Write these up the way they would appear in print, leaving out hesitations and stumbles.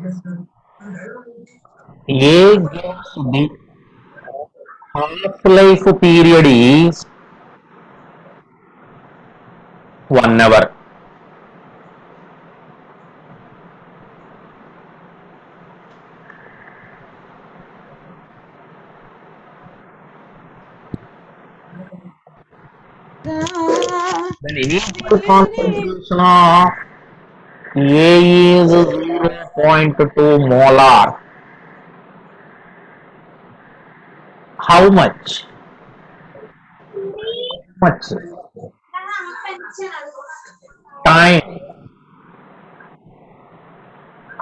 A gives the half-life period is 1 hour. The initial concentration of A is 0.2 molar. How much? Much time?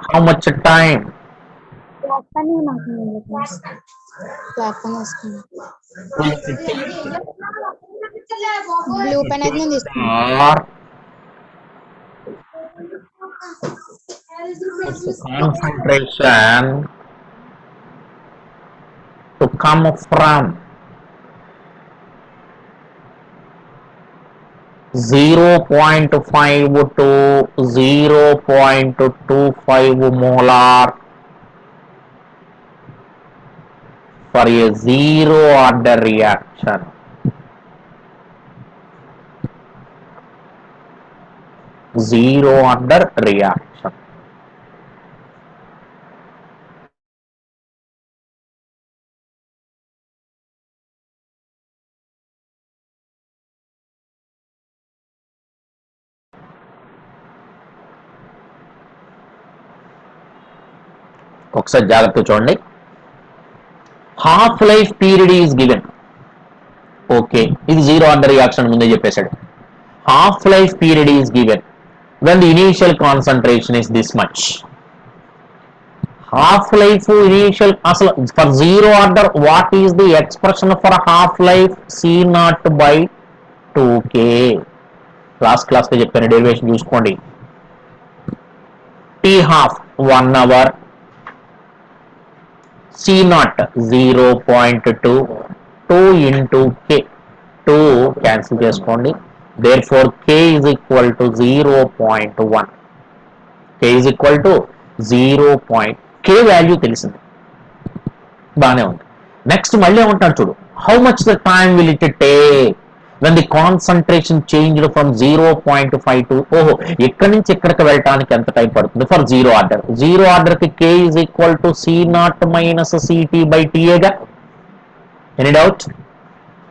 How much time? Clock pani makin clock pani వస్తుంది Will it take blue pen అయితే నేను తీసుకున్నాను or concentration to come from 0.5 to 0.25 molar for a zero order reaction. Zero order reaction. ఒకసారి జాగ్రత్తగా చూడండి. Half life period is given. Okay, ఇది zero order reaction ముందే చెప్పేశాడు. Half life period is given when the initial concentration is this much. Half life initial asal for zero order, what is the expression for half life? C naught by 2k. Last class లో చెప్పాను, derivation చూసుకోండి. T half 1 hour, C naught 0.2, 2 into k, 2 cancel చేసుకోండి. Therefore k is equal to 0.1. k is equal to 0. k value తెలిసింది, బాగానే ఉంది. Next మళ్ళీ ఏమంటాడు చూడు, how much the time will it take when the concentration changed from 0.5 to, ఓహో ఎక్కడి నుంచి ఎక్కడికి వెళ్ళటానికి ఎంత టైం పడుతుంది for zero order. Zero order కి k is equal to C naught minus CT by TA గా. Any doubt?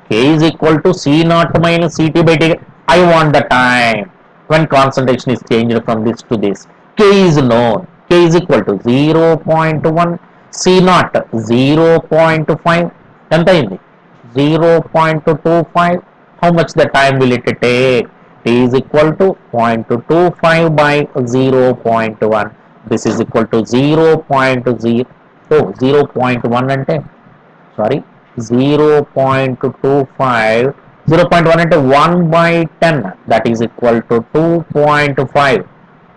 k is equal to C naught minus CT by TA. I want the time when concentration is changed from this to this. K is known. K is equal to 0.1, C naught 0.5, ఎంత అయింది 0.25. how much the time will it take? T is equal to 0.25 by 0.1. this is equal to 0.1 అంటే sorry 0.25, 0.1 అంటే 1/10, that is equal to 2.5.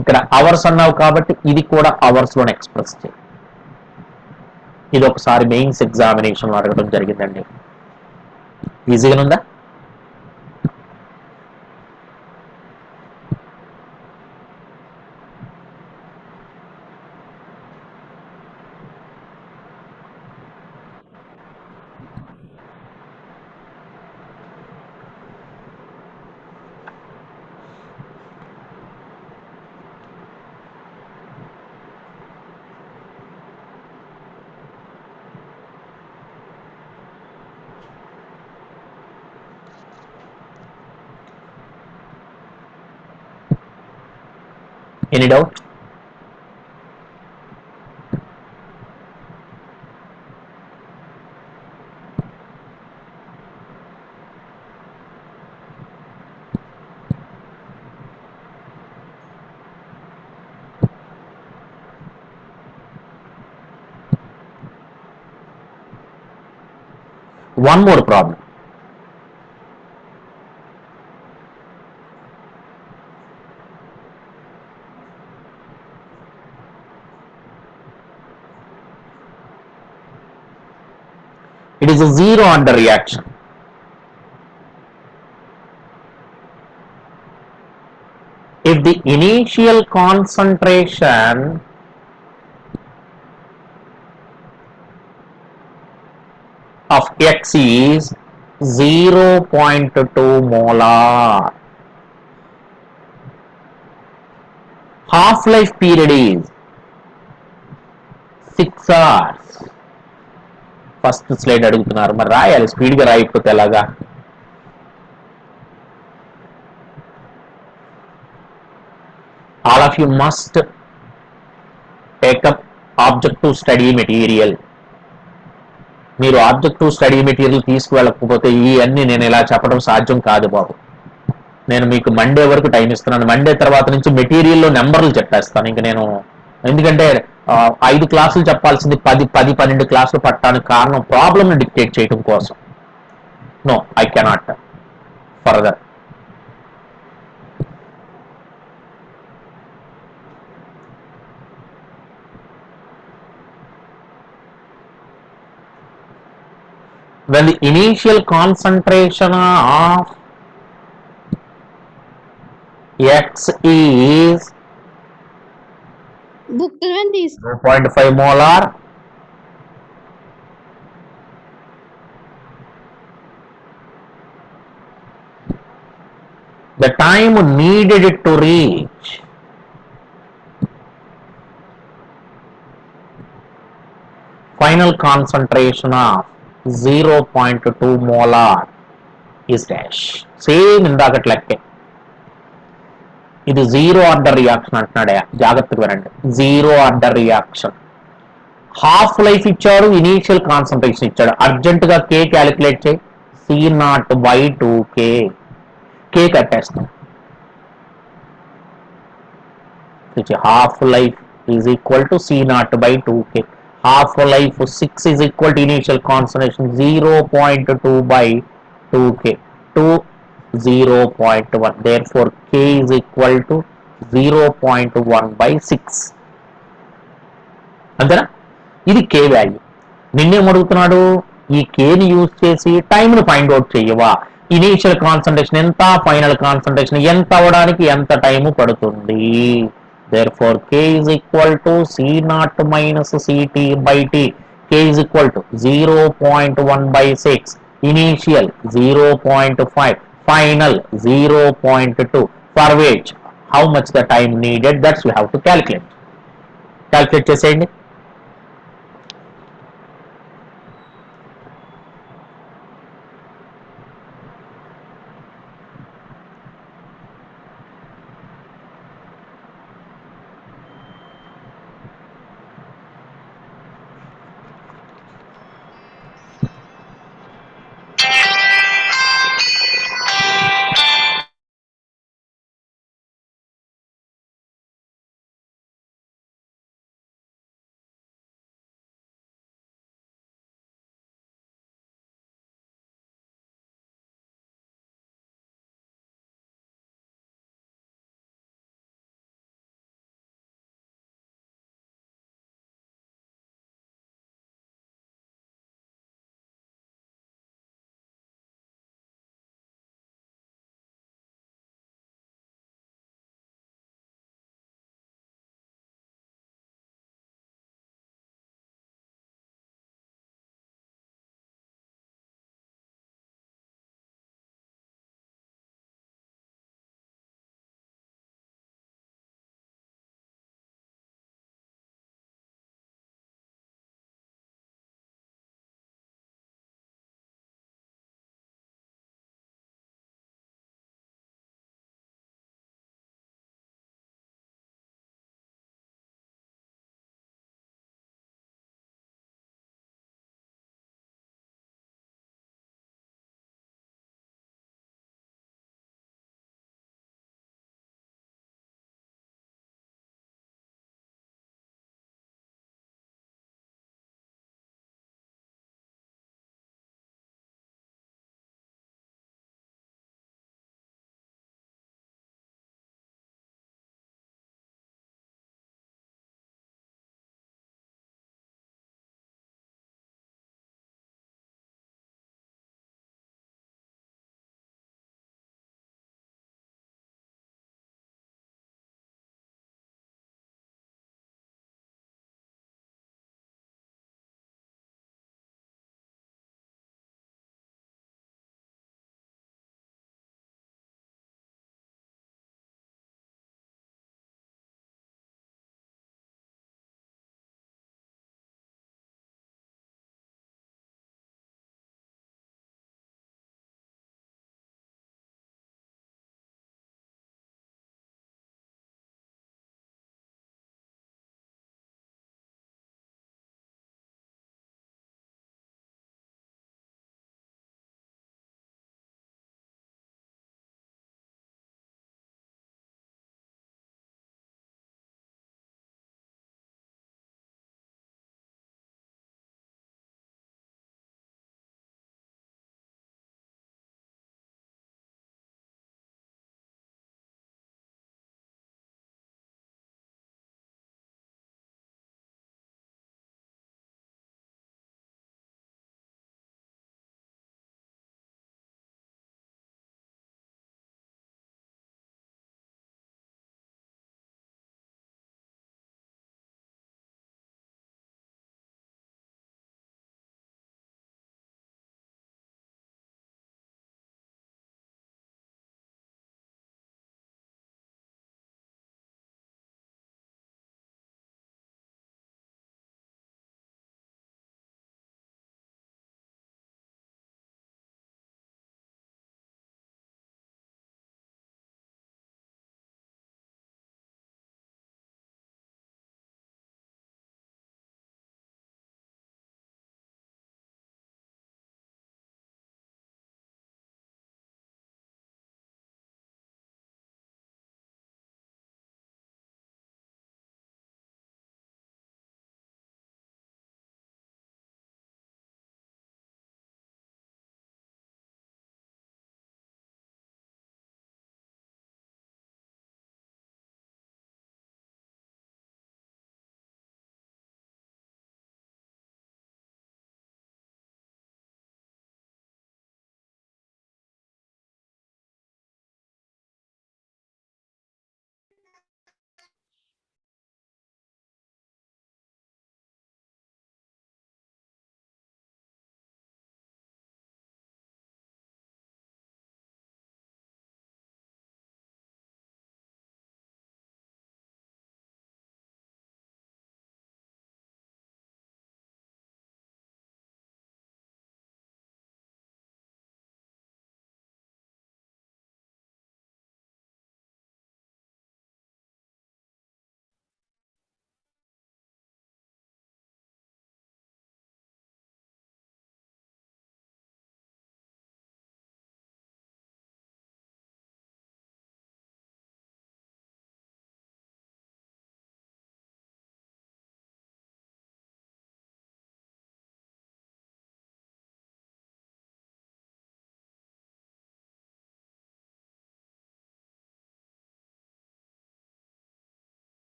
ఇక్కడ hours అన్నావు కాబట్టి ఇది కూడా hours లోనే ఎక్స్ప్రెస్ చేయి. ఇది ఒకసారి మెయిన్స్ ఎగ్జామినేషన్ అడగడం జరిగిందండి. ఈజీగా ఉందా? Any doubt? One more problem. It is a zero order reaction. If the initial concentration of X is 0.2 molar. Half-life period is 6 hours. First slide అడుగుతున్నారు, మరి రాయాలి, స్పీడ్గా రాయకపోతే ఎలాగా? All of you must take up objective study material. మీరు objective study material తీసుకువెళ్ళకపోతే ఇవన్నీ నేను ఇలా చెప్పడం సాధ్యం కాదు బాబు. నేను మీకు మండే వరకు టైం ఇస్తున్నాను. మండే తర్వాత నుంచి మెటీరియల్లో నెంబర్లు చెప్పేస్తాను. ఇంక నేను ఎందుకంటే 5 క్లాసులు చెప్పాల్సింది 10-12 క్లాసులు పట్టడానికి కారణం ప్రాబ్లమ్ని డిక్టేట్ చేయడం కోసం. No, I cannot further. When the initial concentration of X is book 0.5 molar, the time needed to reach final concentration of 0.2 molar is dash. Same ఇందాకటి లెక్కే. ఇది జీరో ఆర్డర్ రియాక్షన్ అంటున్నాడే, జాగ్రత్తగా వినండి. Zero order reaction. Half life ఇచ్చాడు, initial concentration ఇచ్చాడు. Urgent గా K calculate చేయి. C0/2K. కే కట్టేస్తాం. Half life is equal to C0/2K. half life 6 is equal to initial concentration 0.2/2K to 0.1. Therefore, K is equal to 0.1/6. అంతేనా? ఇది K value. నిన్నేం అడుగుతున్నాడు? ఈ Kని యూజ్ చేసి టైంను ఫైండ్ అవుట్ చేయవా? ఇనీషియల్ కాన్సంట్రేషన్ ఎంత, ఫైనల్ కాన్సంట్రేషన్ ఎంత అవ్వడానికి ఎంత టైం పడుతుంది? Therefore, K is equal to C0 minus CT/T. K is equal to 0.1/6. Initial 0.5. Final 0.2. For which how much the time needed? That's we have to calculate. Calculate చేసేయండి.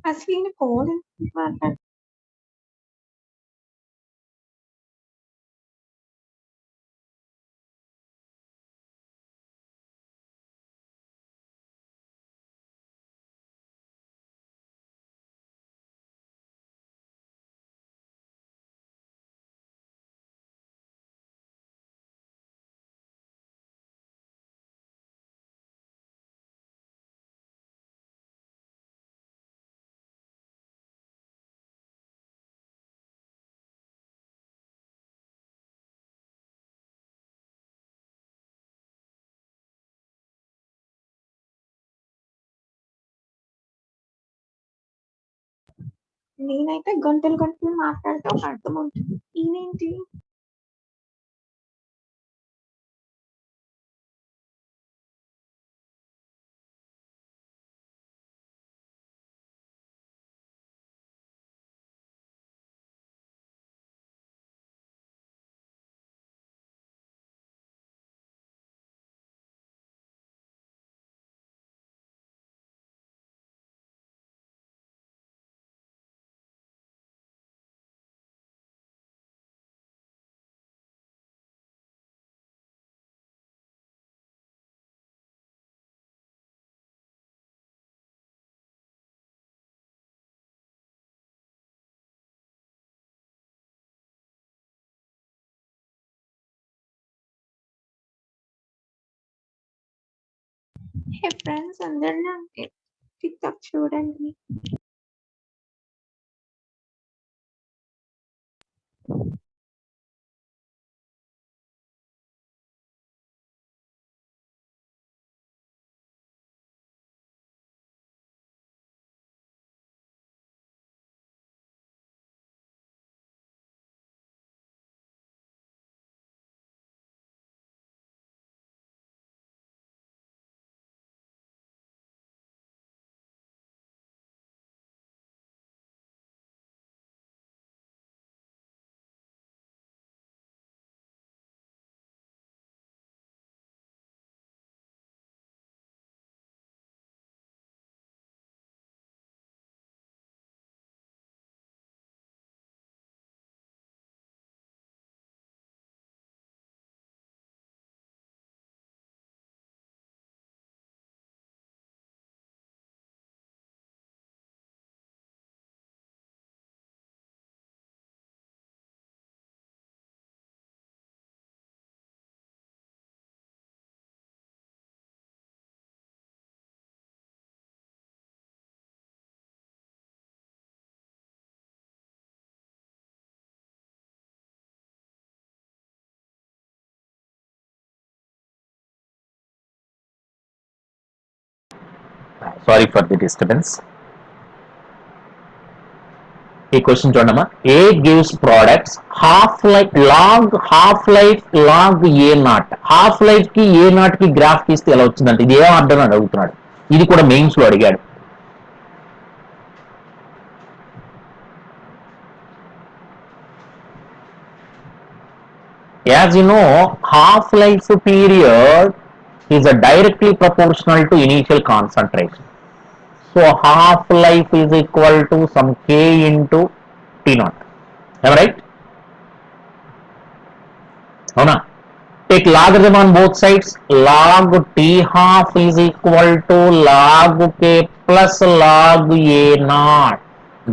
అసలు ఈయన call ఎందుకు మాట్లాడు నేనైతే గంటలు గంటలు మాట్లాడితే ఒక అర్థం ఉంటుంది. ఈయనేంటి హే ఫ్రెండ్స్ అందరినీ అంటే టిక్టాక్ చూడండి. Sorry for the disturbance. ఈ క్వశ్చన్ చూడమ్మా. A gives products half life log A naught. Half life కి ఏ నాట్ కి గ్రాఫ్ తీస్తే ఎలా వచ్చిందంటే ఇది ఏం ఆర్డర్ అని అడుగుతున్నాడు. ఇది కూడా మెయిన్స్ లో అడిగాడు. As you know, half-life period is directly proportional to initial concentration. So half-life is equal to some k into T naught. Am I right? Avuna? Take logarithm on both sides. Log T half is equal to log k plus log a naught.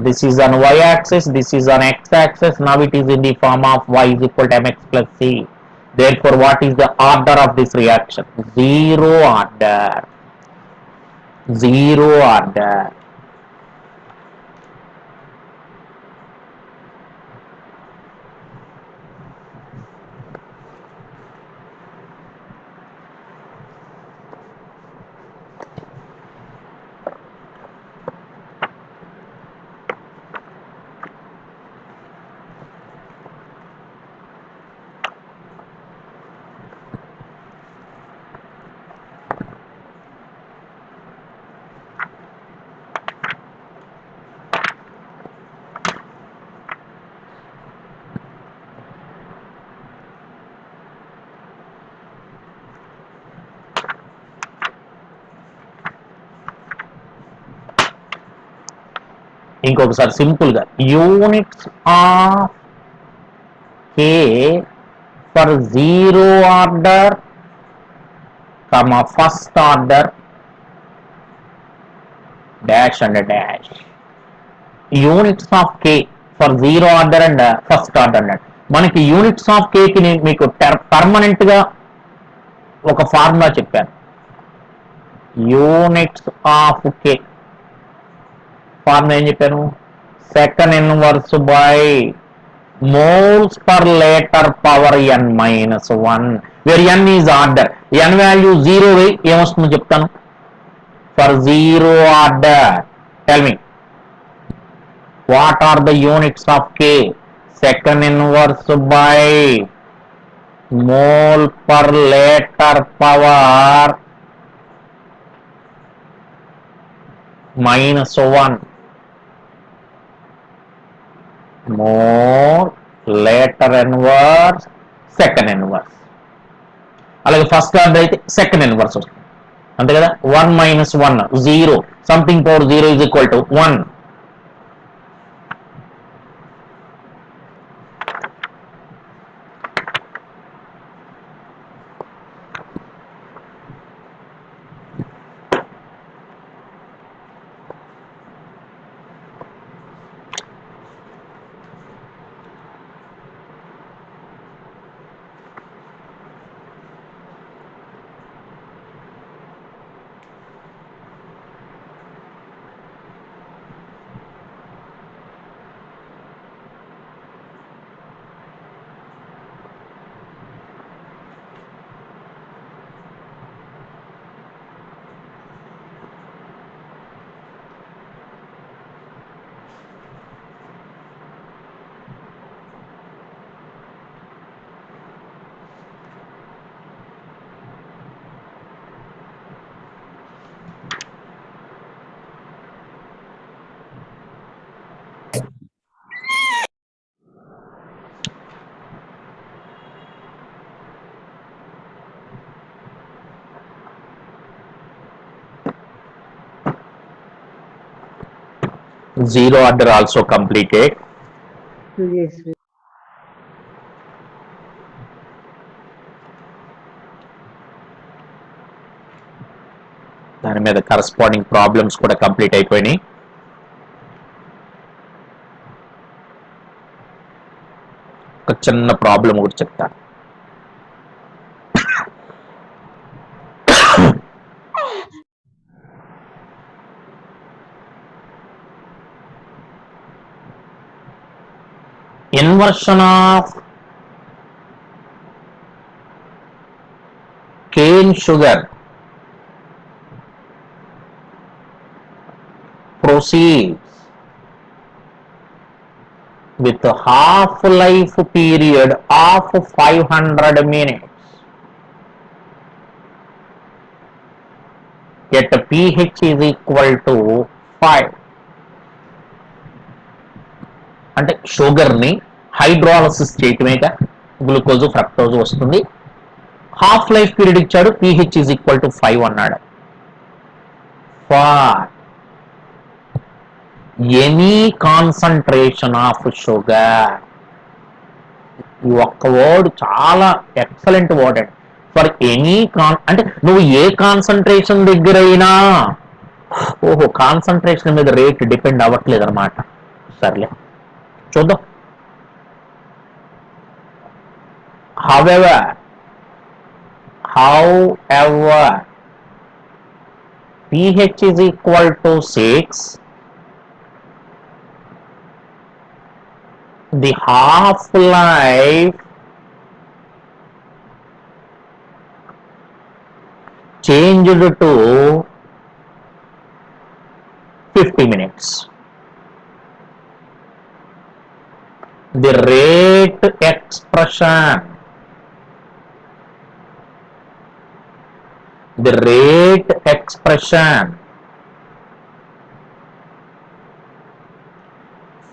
This is on y-axis, this is on x-axis. Now it is in the form of y is equal to mx plus c. Therefore, what is the order of this reaction? Zero order. Zero order. ఇంకొకసారి simple గా units of K for zero order first order dash and dash units of K for zero order and first order అన్నట్టు. మనకి units of కే కి నేను మీకు permanent గా ఒక formula చెప్పాను. యూనిట్స్ ఆఫ్ కే ఫార్ములా ఏం చెప్పాను? Second inverse by moles per litre power n minus 1 where n is order. n value 0 ఏమొస్తుందో చెప్తాను. For zero order tell me what are the units of K? Second inverse by mole per liter power minus 1. Mole later inverse second inverse. అలాగే first order అయితే second inverse వస్తుంది అంతే కదా. 1 minus 1 0 something power 0 is equal to 1. Zero order also completed. Yes. దాని మీద corresponding problems కూడా complete అయిపోయినాయి. ఒక చిన్న ప్రాబ్లం కూడా చెప్తాను. Inversion of cane sugar proceeds with a half-life period of 500 minutes at pH is equal to 5. అంటే షుగర్ని హైడ్రాలసిస్ చేయటమేగా గ్లూకోజ్ ఫ్రక్టోజ్ వస్తుంది. హాఫ్ లైఫ్ పీరియడ్ ఇచ్చాడు, pH ఈజ్ ఈక్వల్ టు 5 అన్నాడు. For any concentration of sugar, ఈ ఒక్క word చాలా excellent word అండి. For any అంటే నువ్వు ఏ కాన్సన్ట్రేషన్ దగ్గరైనా, ఓహో కాన్సన్ట్రేషన్ మీద రేట్ డిపెండ్ అవ్వట్లేదు అనమాట. సర్లే చూద్దాం. However, pH is equal to 6, the half-life changed to 50 minutes. The rate expression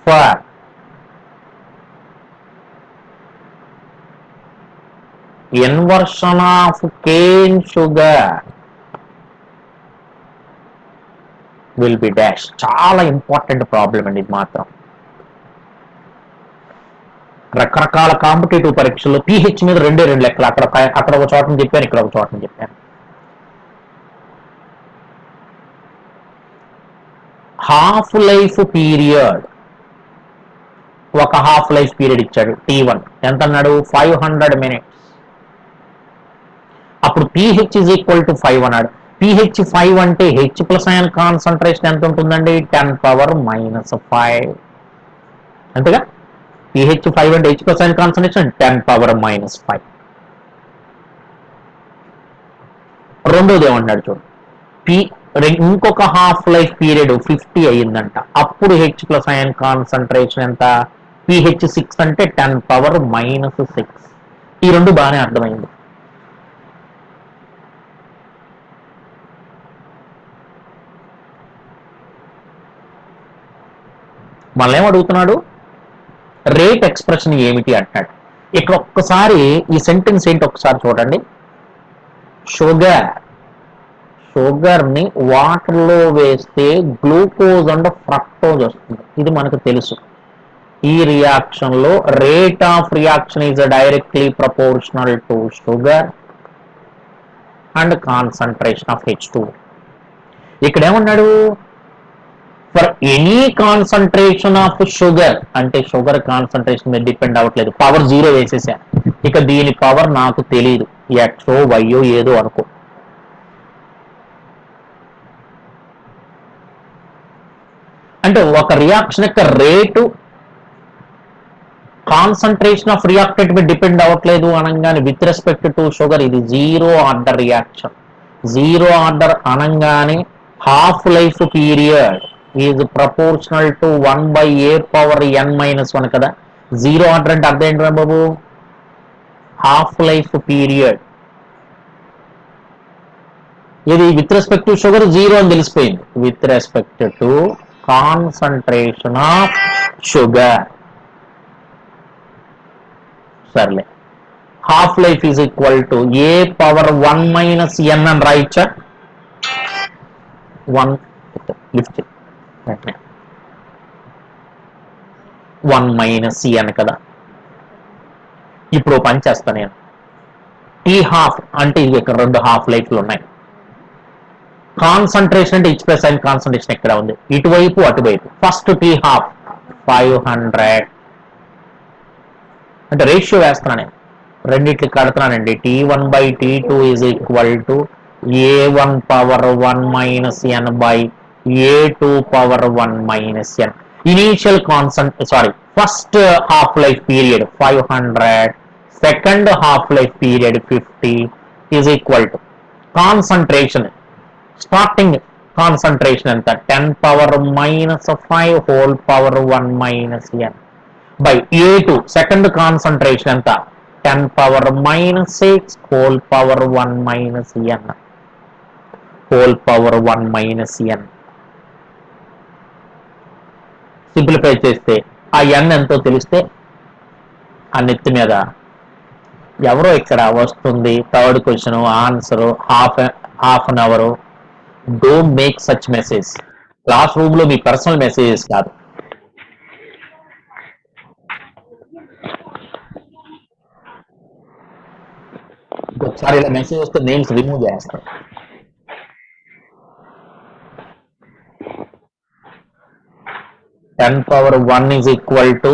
for inversion of cane sugar will be dash. చాలా ఇంపార్టెంట్ ప్రాబ్లం అండి ఇది మాత్రం. రకరకాల కాంపిటేటివ్ పరీక్షల్లో pH మీద రెండు లెక్కలు, అక్కడ ఒక చోటని చెప్పాను, ఇక్కడ ఒక చోటని చెప్పాను. హాఫ్ లైఫ్ పీరియడ్, ఒక హాఫ్ లైఫ్ పీరియడ్ ఇచ్చాడు T1 ఎంత అన్నాడు 500 minutes. అప్పుడు pH is equal to 5 అన్నాడు. pH 5 అంటే H ప్లస్ అయాన్ కాన్సన్ట్రేషన్ ఎంత ఉంటుందండి 10⁻⁵. అంతేగా, pH 5 అంటే H ప్లస్ అయాన్ కాన్సన్ట్రేషన్ 10⁻⁵. రెండోది ఏమన్నాడు చూడు, ఇంకొక హాఫ్ లైఫ్ పీరియడ్ 50 అయ్యిందంట, అప్పుడు H ప్లస్ అయాన్ కాన్సన్ట్రేషన్ ఎంత pH 6 అంటే 10⁻⁶. ఈ రెండు బాగానే అర్థమైంది. మళ్ళీ ఏమడుగుతున్నాడు, రేట్ ఎక్స్ప్రెషన్ ఏమిటి అంటాడు. ఇక్కడ ఒక్కసారి ఈ సెంటెన్స్ ఏంటి ఒకసారి చూడండి. షుగర్ ని వాటర్ లో వేస్తే గ్లూకోజ్ అండ్ ఫ్రక్టోజ్ వస్తుంది, ఇది మనకు తెలుసు. ఈ రియాక్షన్ లో rate of reaction is directly proportional to sugar and concentration of H2. ఇక్కడ ఏమన్నాడు, for any concentration of sugar, అంటే షుగర్ కాన్సన్ట్రేషన్ మీద డిపెండ్ అవ్వట్లేదు, పవర్ 0 వేసేసా. ఇక దీని పవర్ నాకు తెలియదు, ఎక్సో వైయో ఏదో అనుకో. అంటే ఒక రియాక్షన్ యొక్క రేటు కాన్సన్ట్రేషన్ ఆఫ్ రియాక్టెంట్ మీద డిపెండ్ అవ్వట్లేదు అనగానే విత్ రెస్పెక్ట్ టు షుగర్ ఇది 0 ఆర్డర్ రియాక్షన్. 0 ఆర్డర్ అనగానే half life period is proportional to 1/a⁻n-1 కదా. 0 ఆర్డర్ అంటే అర్థం ఏంటి బాబు, హాఫ్ లైఫ్ పీరియడ్ ఇది విత్ రెస్పెక్ట్ టు షుగర్ 0 అని తెలిసిపోయింది, with respect to concentration of sugar. సర్లే, half life is equal to a⁻1 - n అని రాయచ్చా, 1 లిఫ్ట్ 1 - n కదా. ఇప్పుడు పని చేస్తాను నేను, టీ హాఫ్ అంటే ఇది ఇక్కడ రెండు హాఫ్ లైఫ్లు ఉన్నాయి. కాన్సన్ట్రేషన్ అంటే H ప్లస్ అయాన్ కాన్సన్ట్రేషన్ ఎక్కడ ఉంది, ఇటువైపు అటువైపు. ఫస్ట్ టీ హాఫ్ 500 అంటే రేషియో వేస్తున్నా నేను, రెండిట్లు కడుతున్నానండి. T1/T2 is equal to a1⁻1 - n by a2⁻1 - n. Initial first half life period 500, second half life period 50 is equal to concentration, starting concentration ఎంత 10⁻⁵ whole power 1 - n by a2 second concentration ఎంత 10⁻⁶ whole power 1 - n whole power 1 - n. Simplify చేస్తే ఆ n ఎంతో తెలిస్తే ఆ నెత్తి మీద ఎవరో ఇక్కడ వస్తుంది. Third question answer half an hour. Don't make such message. Classroom లో మీ పర్సనల్ మెసేజెస్ కాదు. ఒకసారి ఇలా మెసేజ్ వస్తే నేమ్స్ రిమూవ్ చేస్తాం. (10⁻1 ఈజ్ ఈక్వల్ టు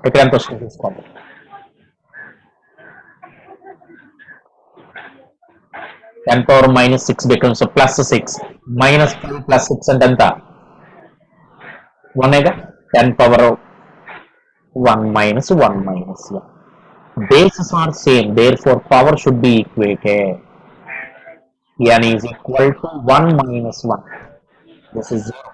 ఇక్కడ ఎంత వస్తుంది చూసుకోండి, 10⁻⁻6 becomes +6 -5 + 6 అంటే ఎంత 1 10⁻1 - 1 - bases are same, therefore power should be equated. n is equal to 1 - 1. This is 0.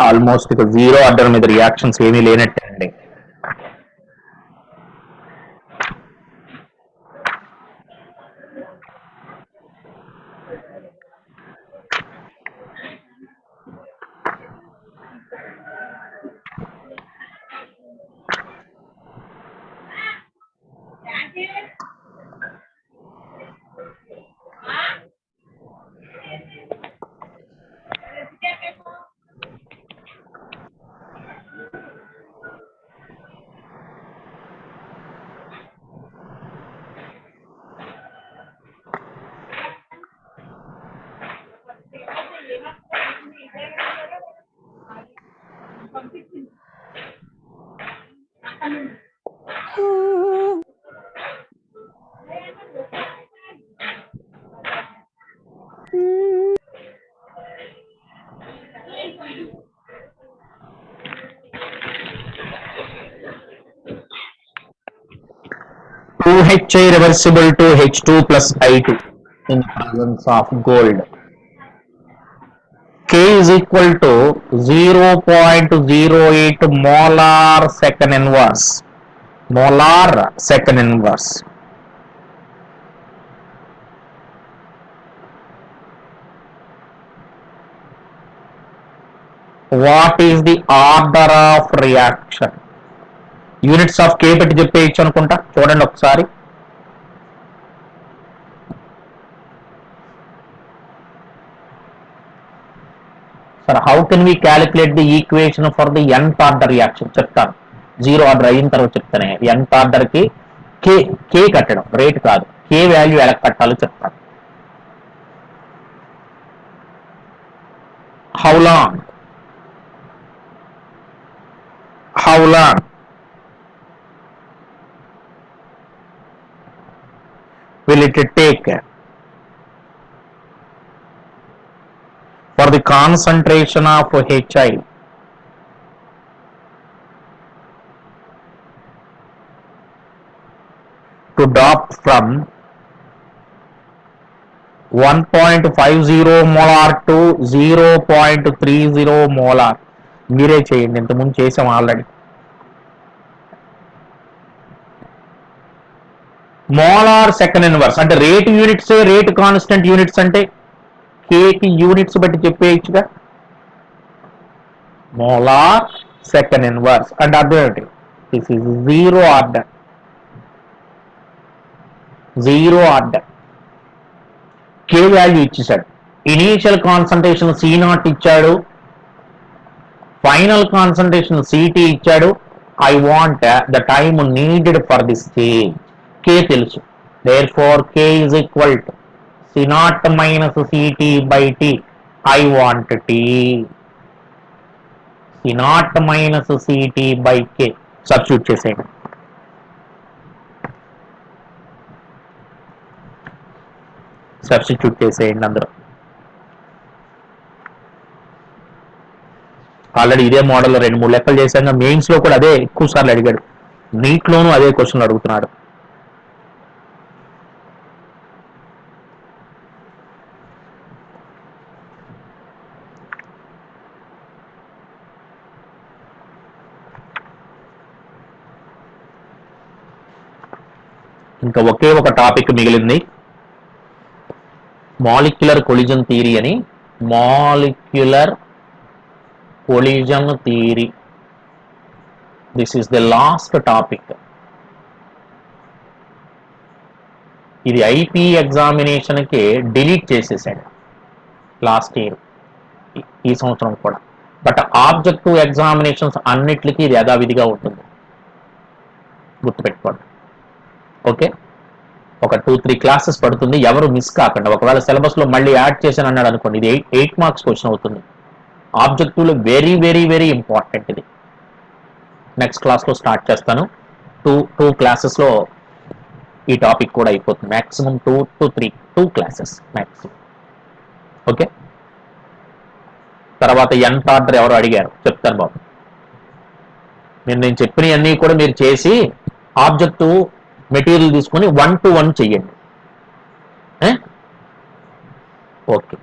Almost ఇక జీరో ఆర్డర్ మీద రియాక్షన్స్ ఏమీ లేనట్టే అండి. HI reversible to H2 plus I2 in presence of gold. K is equal to 0.08 molar second inverse. Molar second inverse. What is the order of reaction? Units of K పెట్టి చెప్పేయచ్చు అనుకుంటా. చూడండి ఒకసారి. Sir how can we calculate the equation for the nth order reaction చెప్తాను. Zero order అయిన తర్వాత చెప్తానే. nth order కి కే కట్టడం, రేట్ కాదు, కే వాల్యూ ఎలా కట్టాలో చెప్తాను. How long will it take for the concentration of HI to drop from 1.50 molar to 0.30 molar. మీరే చేయండి, ఇంతకుముందు చేసాం ఆల్రెడీ. మోలార్ సెకండ్ ఇన్వర్స్ అంటే rate units, rate constant units అంటే కేకి యూనిట్స్ బట్టి చెప్పేయచ్చుగా. మోలార్ సెకండ్ ఇన్వర్స్ అంటే అర్థం ఏంటి? This is zero order. K value ఇచ్చేసాడు. ఇనీషియల్ కాన్సన్ట్రేషన్ C0 ఇచ్చాడు, ఫైనల్ కాన్సన్ట్రేషన్ CT ఇచ్చాడు. I want the time needed for this stage. K తెలుసు. Therefore K is equal to C0 minus CT by T. I want T. C0 minus CT by K. Substitute చేసేయండి. అందరూ. Already ఇదే మోడల్లో 2-3 లెక్కలు చేశాక mains లో కూడా అదే ఎక్కువ సార్లు అడిగాడు. నీట్ లోను అదే క్వశ్చన్లు అడుగుతున్నాడు. ఇంకా ఒకే ఒక టాపిక్ మిగిలింది, మాలిక్యులర్ కొలిజన్ థియరీ అని. Molecular collision theory, this is the last topic. ఇది ఐపీ ఎగ్జామినేషన్ కి డిలీట్ చేసేసాడు లాస్ట్ ఇయర్, ఈ సంవత్సరం కూడా. బట్ ఆబ్జెక్టివ్ ఎగ్జామినేషన్స్ అన్నిటికీ ఇది యథావిధిగా ఉంటుంది, గుర్తుపెట్టుకోండి. ఓకే, ఒక 2-3 క్లాసెస్ పడుతుంది, ఎవరు మిస్ కాకుండా. ఒకవేళ సిలబస్ లో మళ్ళీ యాడ్ చేశాను అన్నాడు అనుకోండి, ఇది 8 మార్క్స్ క్వశ్చన్ అవుతుంది. ఆబ్జెక్టివ్ లో వెరీ వెరీ వెరీ ఇంపార్టెంట్ ఇది. నెక్స్ట్ క్లాస్ లో స్టార్ట్ చేస్తాను. 2 క్లాసెస్ లో ఈ టాపిక్ కూడా అయిపోతుంది. Maximum 2 to 3 2 classes maximum. Okay, తర్వాత nth ఆర్డర్ ఎవరు అడిగారు చెప్తాను బాబు. నేను చెప్పినవన్నీ కూడా మీరు చేసి ఆబ్జెక్టివ్ మెటీరియల్ తీసుకొని 1 to 1 చెయ్యండి. ఓకే.